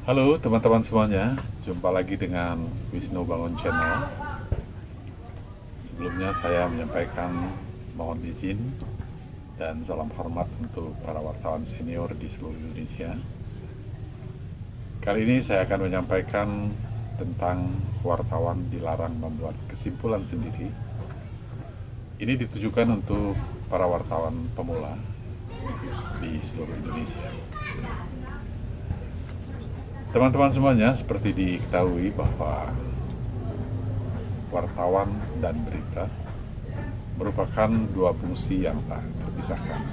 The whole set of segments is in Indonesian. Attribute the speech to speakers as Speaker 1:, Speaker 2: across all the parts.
Speaker 1: Halo teman-teman semuanya, jumpa lagi dengan Wisnu Bangun Channel. Sebelumnya saya menyampaikan mohon izin dan salam hormat untuk para wartawan senior di seluruh Indonesia. Kali ini saya akan menyampaikan tentang wartawan dilarang membuat kesimpulan sendiri. Ini ditujukan untuk para wartawan pemula di seluruh Indonesia. Teman-teman semuanya, seperti diketahui bahwa wartawan dan berita merupakan dua fungsi yang tak terpisahkan.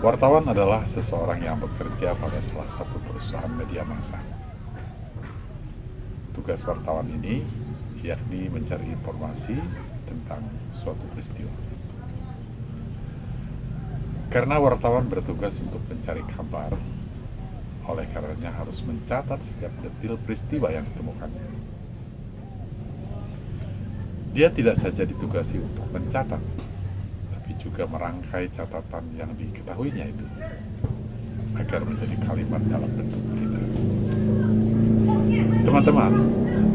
Speaker 1: Wartawan adalah seseorang yang bekerja pada salah satu perusahaan media massa. Tugas wartawan ini yakni mencari informasi tentang suatu peristiwa. Karena wartawan bertugas untuk mencari kabar, oleh karenanya harus mencatat setiap detil peristiwa yang ditemukan. Dia tidak saja ditugasi untuk mencatat, tapi juga merangkai catatan yang diketahuinya itu agar menjadi kalimat dalam bentuk berita. Teman-teman,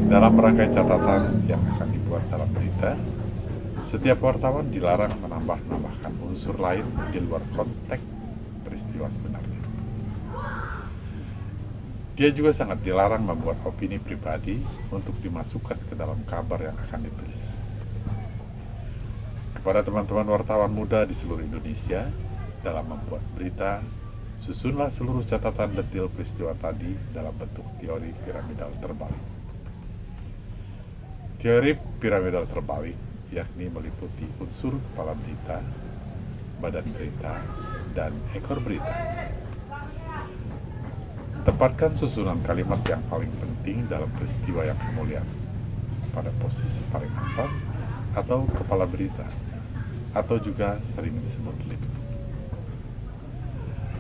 Speaker 1: dalam merangkai catatan yang akan dibuat dalam berita, setiap wartawan dilarang menambah-nambahkan unsur lain di luar konteks peristiwa sebenarnya. Dia juga sangat dilarang membuat opini pribadi untuk dimasukkan ke dalam kabar yang akan ditulis. Kepada teman-teman wartawan muda di seluruh Indonesia, dalam membuat berita, susunlah seluruh catatan detail peristiwa tadi dalam bentuk teori piramidal terbalik. Teori piramidal terbalik yakni meliputi unsur kepala berita, badan berita, dan ekor berita. Tempatkan susunan kalimat yang paling penting dalam peristiwa yang kamu lihat pada posisi paling atas atau kepala berita, atau juga sering disebut lead.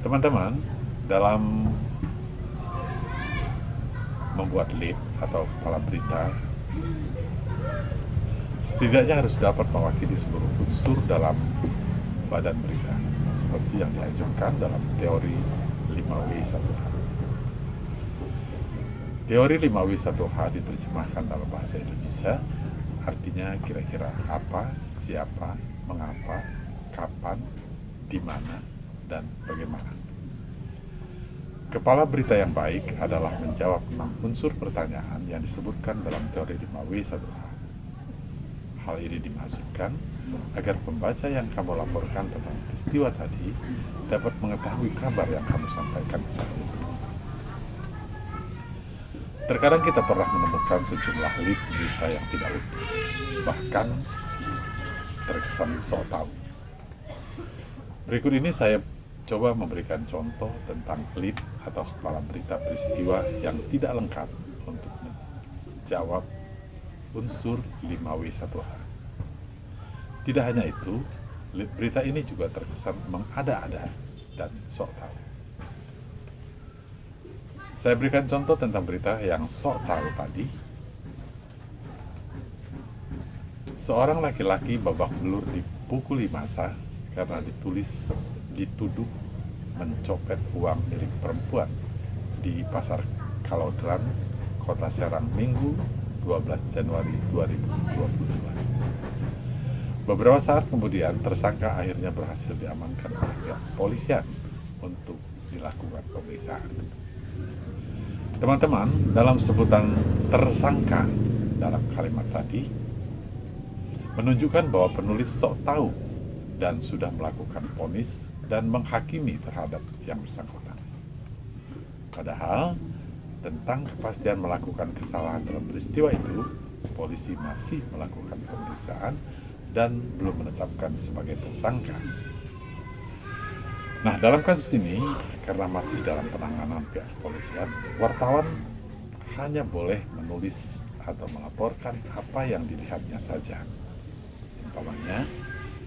Speaker 1: Teman-teman, dalam membuat lead atau kepala berita, setidaknya harus dapat mewakili seluruh unsur dalam badan berita, seperti yang diajukan dalam teori 5W1H. Teori 5W1H diterjemahkan dalam bahasa Indonesia, artinya kira-kira apa, siapa, mengapa, kapan, di mana, dan bagaimana. Kepala berita yang baik adalah menjawab 6 unsur pertanyaan yang disebutkan dalam teori 5W1H. Hal ini dimaksudkan agar pembaca yang kamu laporkan tentang peristiwa tadi dapat mengetahui kabar yang kamu sampaikan secara utuh. Terkadang kita pernah menemukan sejumlah lead berita yang tidak utuh, bahkan terkesan sok tahu. Berikut ini saya coba memberikan contoh tentang lead atau kepala berita peristiwa yang tidak lengkap untuk menjawab unsur 5W1H. Tidak hanya itu, lead berita ini juga terkesan mengada-ada dan sok tahu. Saya berikan contoh tentang berita yang sok tahu tadi. Seorang laki-laki babak belur dipukuli massa karena dituduh mencopet uang milik perempuan di Pasar Kalodran, Kota Serang, Minggu 12 Januari 2022. Beberapa saat kemudian, tersangka akhirnya berhasil diamankan oleh pihak kepolisian untuk dilakukan pemeriksaan. Teman-teman, dalam sebutan tersangka dalam kalimat tadi menunjukkan bahwa penulis sok tahu dan sudah melakukan vonis dan menghakimi terhadap yang bersangkutan. Padahal tentang kepastian melakukan kesalahan dalam peristiwa itu, polisi masih melakukan pemeriksaan dan belum menetapkan sebagai tersangka. Nah, dalam kasus ini, karena masih dalam penanganan pihak kepolisian, wartawan hanya boleh menulis atau melaporkan apa yang dilihatnya saja. Umpamanya,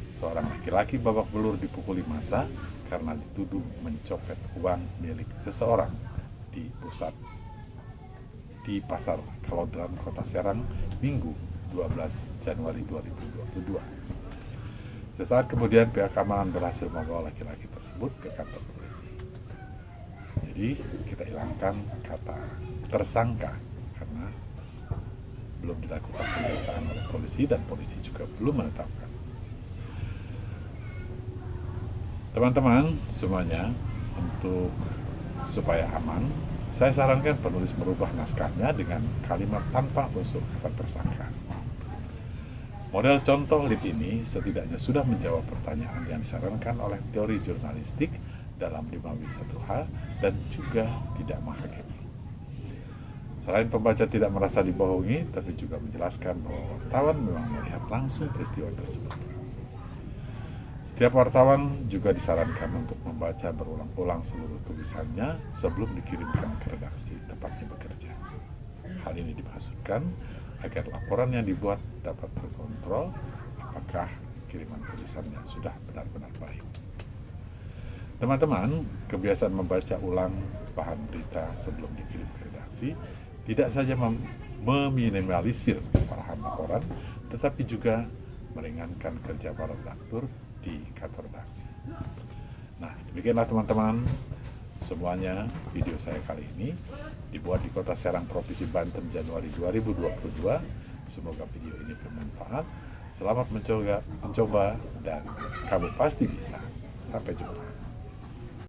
Speaker 1: seorang laki-laki babak belur dipukuli massa karena dituduh mencopet uang milik seseorang di Pasar Kalodran, Kota Serang, Minggu 12 Januari 2022. Sesaat kemudian pihak keamanan berhasil membawa laki-laki tersebut ke kantor polisi. Jadi Jadi kita hilangkan kata tersangka karena belum dilakukan pemeriksaan oleh polisi dan polisi juga belum menetapkan. Teman-teman semuanya, untuk supaya aman, saya sarankan penulis merubah naskahnya dengan kalimat tanpa unsur kata tersangka. Model contoh lip ini setidaknya sudah menjawab pertanyaan yang disarankan oleh teori jurnalistik dalam 5W1H dan juga tidak menghakimi. Selain pembaca tidak merasa dibohongi, tapi juga menjelaskan bahwa wartawan memang melihat langsung peristiwa tersebut. Setiap wartawan juga disarankan untuk membaca berulang-ulang seluruh tulisannya sebelum dikirimkan ke redaksi tempatnya bekerja. Hal ini dimaksudkan agar laporan yang dibuat dapat terkontrol apakah kiriman tulisannya sudah benar-benar baik. Teman-teman, kebiasaan membaca ulang bahan berita sebelum dikirim ke redaksi tidak saja meminimalisir kesalahan laporan, tetapi juga meringankan kerja para redaktur di kantor redaksi. Nah, demikianlah teman-teman, semuanya video saya kali ini dibuat di Kota Serang, Provinsi Banten, Januari 2022. Semoga video ini bermanfaat. Selamat mencoba dan kamu pasti bisa. Sampai jumpa.